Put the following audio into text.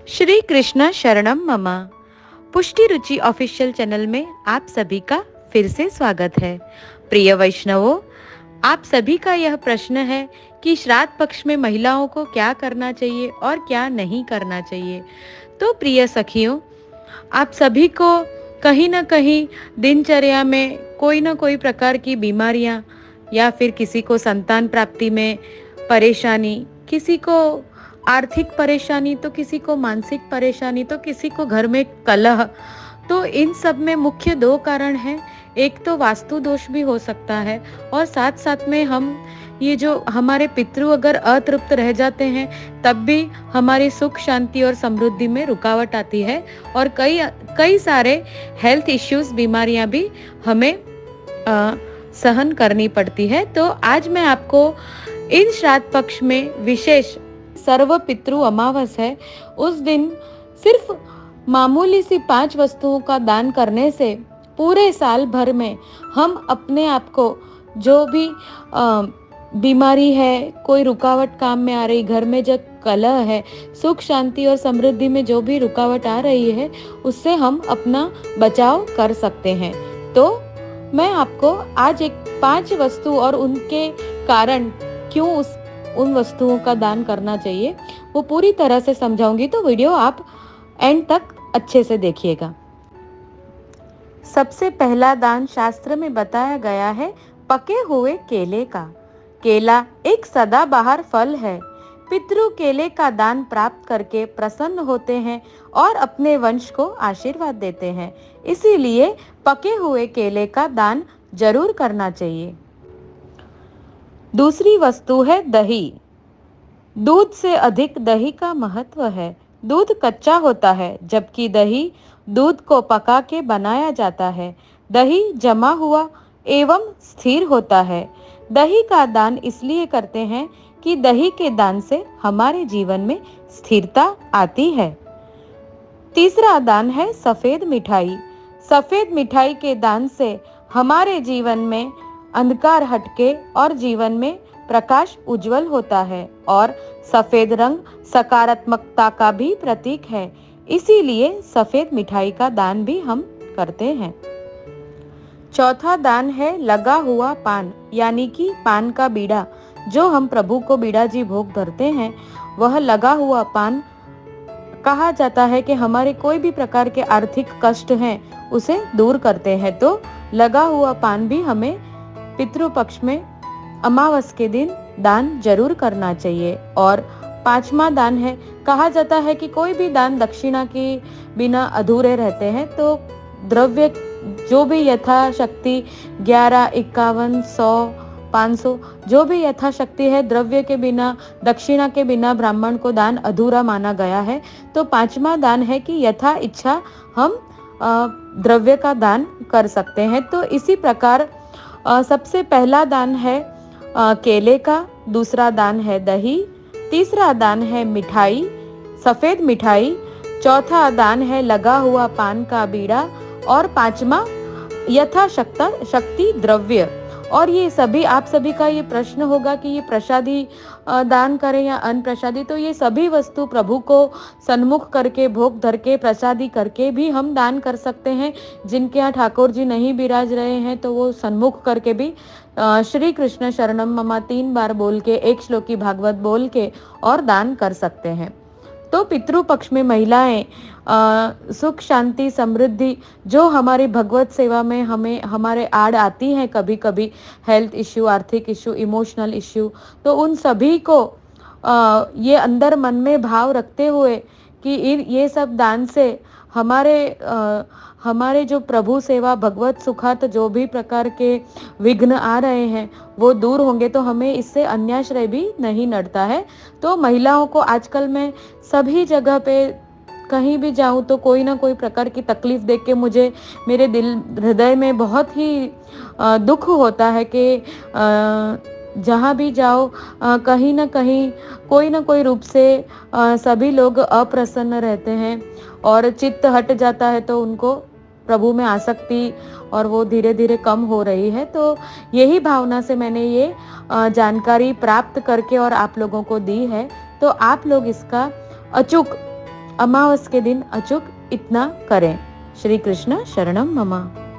श्री कृष्ण शरणम मम। पुष्टि रुचि ऑफिशियल चैनल में आप सभी का फिर से स्वागत है। प्रिय वैष्णवों, आप सभी का यह प्रश्न है कि श्राद्ध पक्ष में महिलाओं को क्या करना चाहिए और क्या नहीं करना चाहिए। तो प्रिय सखियों, आप सभी को कहीं ना कहीं दिनचर्या में कोई ना कोई प्रकार की बीमारियां या फिर किसी को संतान प्राप्ति में परेशानी, किसी को आर्थिक परेशानी, तो किसी को मानसिक परेशानी, तो किसी को घर में कलह। तो इन सब में मुख्य दो कारण हैं। एक तो वास्तु दोष भी हो सकता है और साथ साथ में हम ये जो हमारे पितृ अगर अतृप्त रह जाते हैं तब भी हमारी सुख शांति और समृद्धि में रुकावट आती है और कई सारे हेल्थ इश्यूज, बीमारियां भी हमें सहन करनी पड़ती है। तो आज मैं आपको इन श्राद्ध पक्ष में विशेष सर्व पितृ अमावस है, उस दिन सिर्फ मामूली सी 5 वस्तुओं का दान करने से पूरे साल भर में हम अपने आप को जो भी बीमारी है, कोई रुकावट काम में आ रही, घर में जब कलह है, सुख शांति और समृद्धि में जो भी रुकावट आ रही है, उससे हम अपना बचाव कर सकते हैं। तो मैं आपको आज एक 5 वस्तु और उनके कारण क्यों उन वस्तुओं का दान करना चाहिए वो पूरी तरह से समझाऊंगी। तो वीडियो आप एंड तक अच्छे से देखिएगा। सबसे पहला दान शास्त्र में बताया गया है पके हुए केले का। केला एक सदाबहार फल है। पितृ केले का दान प्राप्त करके प्रसन्न होते हैं और अपने वंश को आशीर्वाद देते हैं, इसीलिए पके हुए केले का दान जरूर करना चाहिए। दूसरी वस्तु है दही। दूध से अधिक दही का महत्व है। दूध कच्चा होता है जबकि दही दूध को पका के बनाया जाता है। दही जमा हुआ एवं स्थिर होता है। दही का दान इसलिए करते हैं कि दही के दान से हमारे जीवन में स्थिरता आती है। तीसरा दान है सफेद मिठाई। सफेद मिठाई के दान से हमारे जीवन में अंधकार हटके और जीवन में प्रकाश उज्जवल होता है और सफेद रंग सकारात्मकता का भी प्रतीक है, इसीलिए सफेद मिठाई का दान भी हम करते हैं। चौथा दान है लगा हुआ पान, यानी कि पान का बीड़ा। जो हम प्रभु को बीड़ा जी भोग धरते हैं, वह लगा हुआ पान कहा जाता है कि हमारे कोई भी प्रकार के आर्थिक कष्ट हैं उसे दूर करते हैं। तो लगा हुआ पान भी हमें पितृ पक्ष में अमावस के दिन दान जरूर करना चाहिए। और 5वां दान है, कहा जाता है कि कोई भी दान दक्षिणा के बिना अधूरे रहते हैं। तो द्रव्य जो भी यथाशक्ति 11, 51, 100, 500 जो भी यथाशक्ति है, द्रव्य के बिना, दक्षिणा के बिना ब्राह्मण को दान अधूरा माना गया है। तो 5वां दान है कि यथा इच्छा हम द्रव्य का दान कर सकते हैं। तो इसी प्रकार सबसे पहला दान है केले का, दूसरा दान है दही, तीसरा दान है मिठाई, सफेद मिठाई, चौथा दान है लगा हुआ पान का बीड़ा और 5वां यथाशक्ति द्रव्य। और ये सभी आप सभी का ये प्रश्न होगा कि ये प्रसादी दान करें या अन्न प्रसादी। तो ये सभी वस्तु प्रभु को सन्मुख करके, भोग धर के, प्रसादी करके भी हम दान कर सकते हैं। जिनके यहाँ ठाकुर जी नहीं विराज रहे हैं तो वो सन्मुख करके भी श्री कृष्ण शरणम मम 3 बार बोल के, 1 श्लोकी भागवत बोल के और दान कर सकते हैं। तो पितृ पक्ष में महिलाएं सुख शांति समृद्धि जो हमारी भगवत सेवा में हमें हमारे आड़ आती हैं, कभी कभी हेल्थ इश्यू, आर्थिक इश्यू, इमोशनल इश्यू, तो उन सभी को ये अंदर मन में भाव रखते हुए कि ये सब दान से हमारे जो प्रभु सेवा, भगवत सुखार्थ जो भी प्रकार के विघ्न आ रहे हैं वो दूर होंगे, तो हमें इससे अन्याश्रय भी नहीं नड़ता है। तो महिलाओं को आजकल मैं सभी जगह पे कहीं भी जाऊं तो कोई ना कोई प्रकार की तकलीफ देख के मुझे मेरे दिल हृदय में बहुत ही दुख होता है कि जहाँ भी जाओ कहीं ना कहीं कोई ना कोई रूप से सभी लोग अप्रसन्न रहते हैं और चित्त हट जाता है, तो उनको प्रभु में आसक्ति और वो धीरे धीरे कम हो रही है। तो यही भावना से मैंने ये जानकारी प्राप्त करके और आप लोगों को दी है। तो आप लोग इसका अचूक अमावस के दिन अचूक इतना करें। श्री कृष्ण शरणम मम।